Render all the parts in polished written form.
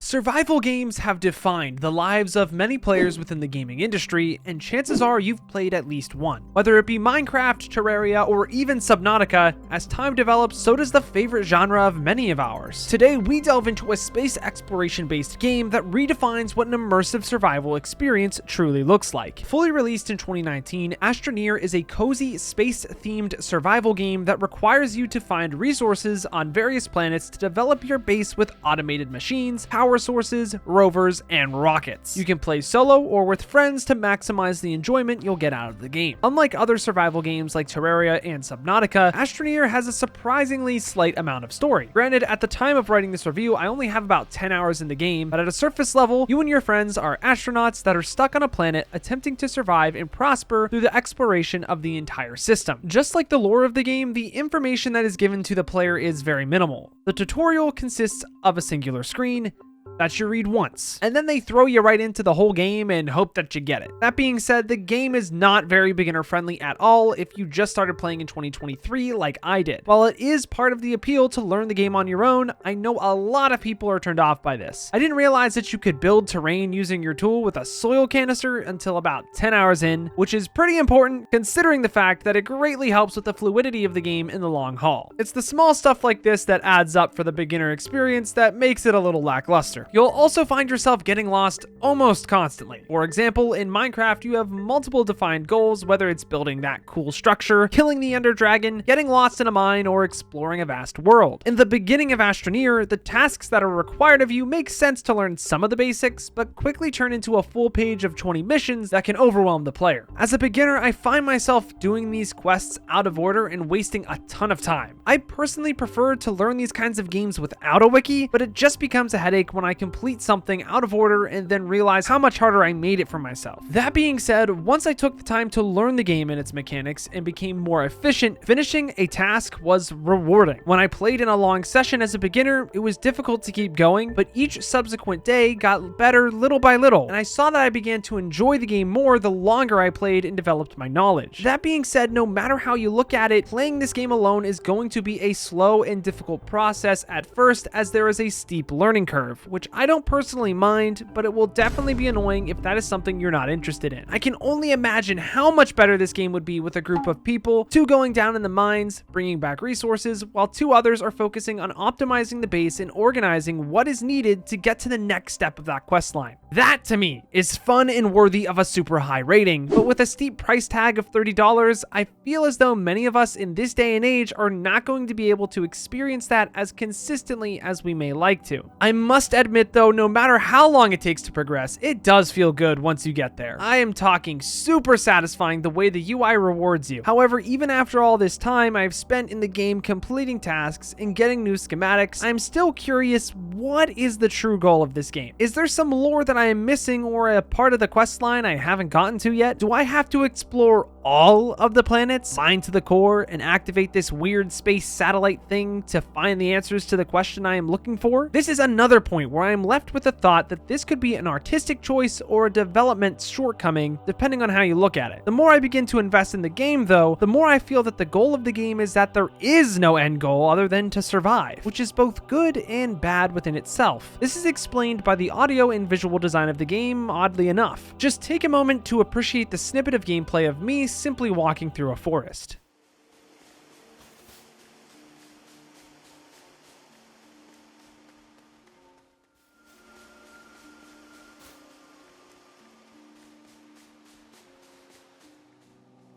Survival games have defined the lives of many players within the gaming industry, and chances are you've played at least one. Whether it be Minecraft, Terraria, or even Subnautica, as time develops, so does the favorite genre of many of ours. Today, we delve into a space exploration-based game that redefines what an immersive survival experience truly looks like. Fully released in 2019, Astroneer is a cozy, space-themed survival game that requires you to find resources on various planets to develop your base with automated machines, power sources, rovers, and rockets. You can play solo or with friends to maximize the enjoyment you'll get out of the game. Unlike other survival games like Terraria and Subnautica, Astroneer has a surprisingly slight amount of story. Granted, at the time of writing this review, I only have about 10 hours in the game, but at a surface level, you and your friends are astronauts that are stuck on a planet attempting to survive and prosper through the exploration of the entire system. Just like the lore of the game, the information that is given to the player is very minimal. The tutorial consists of a singular screen that you read once, and then they throw you right into the whole game and hope that you get it. That being said, the game is not very beginner friendly at all if you just started playing in 2023 like I did. While it is part of the appeal to learn the game on your own, I know a lot of people are turned off by this. I didn't realize that you could build terrain using your tool with a soil canister until about 10 hours in, which is pretty important considering the fact that it greatly helps with the fluidity of the game in the long haul. It's the small stuff like this that adds up for the beginner experience that makes it a little lackluster. You'll also find yourself getting lost almost constantly. For example, in Minecraft, you have multiple defined goals, whether it's building that cool structure, killing the Ender Dragon, getting lost in a mine, or exploring a vast world. In the beginning of Astroneer, the tasks that are required of you make sense to learn some of the basics, but quickly turn into a full page of 20 missions that can overwhelm the player. As a beginner, I find myself doing these quests out of order and wasting a ton of time. I personally prefer to learn these kinds of games without a wiki, but it just becomes a headache when I complete something out of order and then realize how much harder I made it for myself. That being said, once I took the time to learn the game and its mechanics and became more efficient, finishing a task was rewarding. When I played in a long session as a beginner, it was difficult to keep going, but each subsequent day got better little by little, and I saw that I began to enjoy the game more the longer I played and developed my knowledge. That being said, no matter how you look at it, playing this game alone is going to be a slow and difficult process at first, as there is a steep learning curve, which I don't personally mind, but it will definitely be annoying if that is something you're not interested in. I can only imagine how much better this game would be with a group of people, 2 going down in the mines, bringing back resources, while 2 others are focusing on optimizing the base and organizing what is needed to get to the next step of that quest line. That, to me, is fun and worthy of a super high rating, but with a steep price tag of $30, I feel as though many of us in this day and age are not going to be able to experience that as consistently as we may like to. I must admit though, no matter how long it takes to progress, it does feel good once you get there. I am talking super satisfying the way the UI rewards you. However, even after all this time I've spent in the game completing tasks and getting new schematics, I'm still curious, what is the true goal of this game? Is there some lore that I am missing or a part of the quest line I haven't gotten to yet? Do I have to explore all of the planets, mine to the core, and activate this weird space satellite thing to find the answers to the question I am looking for? This is another point where I am left with the thought that this could be an artistic choice or a development shortcoming, depending on how you look at it. The more I begin to invest in the game though, the more I feel that the goal of the game is that there is no end goal other than to survive, which is both good and bad within itself. This is explained by the audio and visual design of the game, oddly enough. Just take a moment to appreciate the snippet of gameplay of me simply walking through a forest.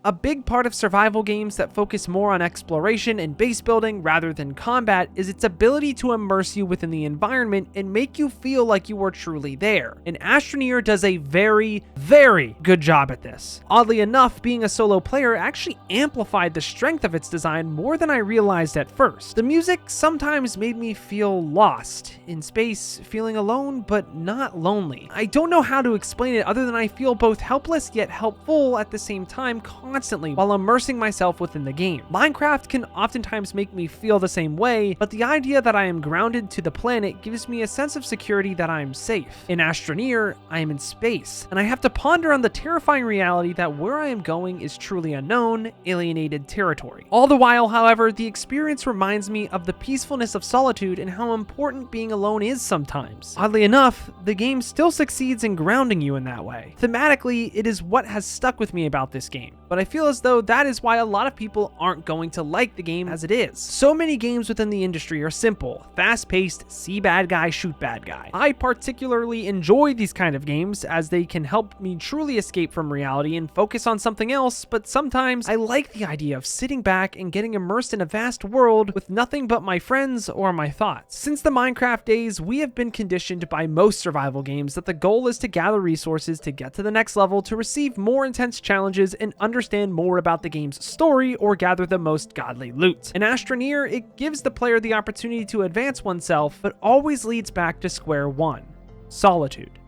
A big part of survival games that focus more on exploration and base building rather than combat is its ability to immerse you within the environment and make you feel like you are truly there. And Astroneer does a very, very good job at this. Oddly enough, being a solo player actually amplified the strength of its design more than I realized at first. The music sometimes made me feel lost in space, feeling alone but not lonely. I don't know how to explain it other than I feel both helpless yet helpful at the same time, constantly while immersing myself within the game. Minecraft can oftentimes make me feel the same way, but the idea that I am grounded to the planet gives me a sense of security that I am safe. In Astroneer, I am in space, and I have to ponder on the terrifying reality that where I am going is truly unknown, alienated territory. All the while, however, the experience reminds me of the peacefulness of solitude and how important being alone is sometimes. Oddly enough, the game still succeeds in grounding you in that way. Thematically, it is what has stuck with me about this game, but I feel as though that is why a lot of people aren't going to like the game as it is. So many games within the industry are simple, fast-paced, see bad guy, shoot bad guy. I particularly enjoy these kind of games as they can help me truly escape from reality and focus on something else, but sometimes I like the idea of sitting back and getting immersed in a vast world with nothing but my friends or my thoughts. Since the Minecraft days, we have been conditioned by most survival games that the goal is to gather resources to get to the next level, to receive more intense challenges and understand more about the game's story, or gather the most godly loot. In Astroneer, it gives the player the opportunity to advance oneself, but always leads back to square one: solitude.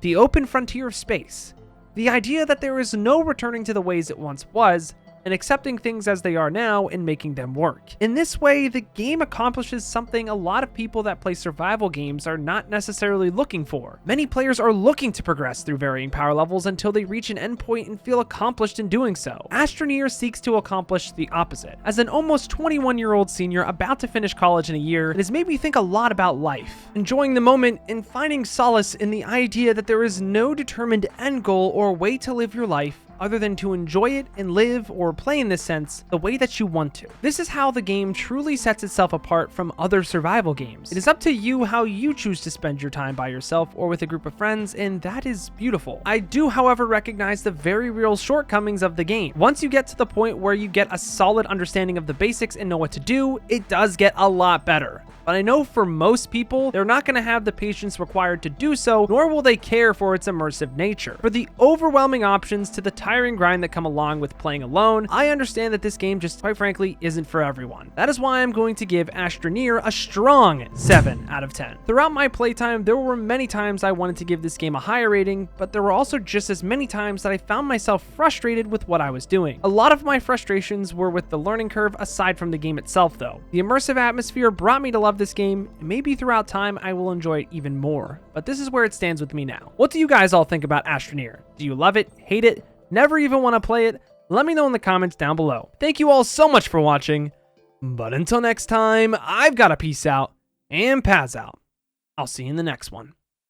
The open frontier of space. The idea that there is no returning to the ways it once was, and accepting things as they are now and making them work. In this way, the game accomplishes something a lot of people that play survival games are not necessarily looking for. Many players are looking to progress through varying power levels until they reach an endpoint and feel accomplished in doing so. Astroneer seeks to accomplish the opposite. As an almost 21-year-old senior about to finish college in a year, it has made me think a lot about life, enjoying the moment and finding solace in the idea that there is no determined end goal or way to live your life other than to enjoy it and live, or play in this sense, the way that you want to. This is how the game truly sets itself apart from other survival games. It is up to you how you choose to spend your time by yourself or with a group of friends, and that is beautiful. I do, however, recognize the very real shortcomings of the game. Once you get to the point where you get a solid understanding of the basics and know what to do, it does get a lot better. But I know for most people, they're not going to have the patience required to do so, nor will they care for its immersive nature. For the overwhelming options to the tiring grind that come along with playing alone, I understand that this game just, quite frankly, isn't for everyone. That is why I'm going to give Astroneer a strong 7 out of 10. Throughout my playtime, there were many times I wanted to give this game a higher rating, but there were also just as many times that I found myself frustrated with what I was doing. A lot of my frustrations were with the learning curve aside from the game itself though. The immersive atmosphere brought me to love this game, and maybe throughout time I will enjoy it even more, but this is where it stands with me now. What do you guys all think about Astroneer? Do you love it, hate it, never even want to play it? Let me know in the comments down below. Thank you all so much for watching, but until next time, I've got to peace out and Paz out. I'll see you in the next one.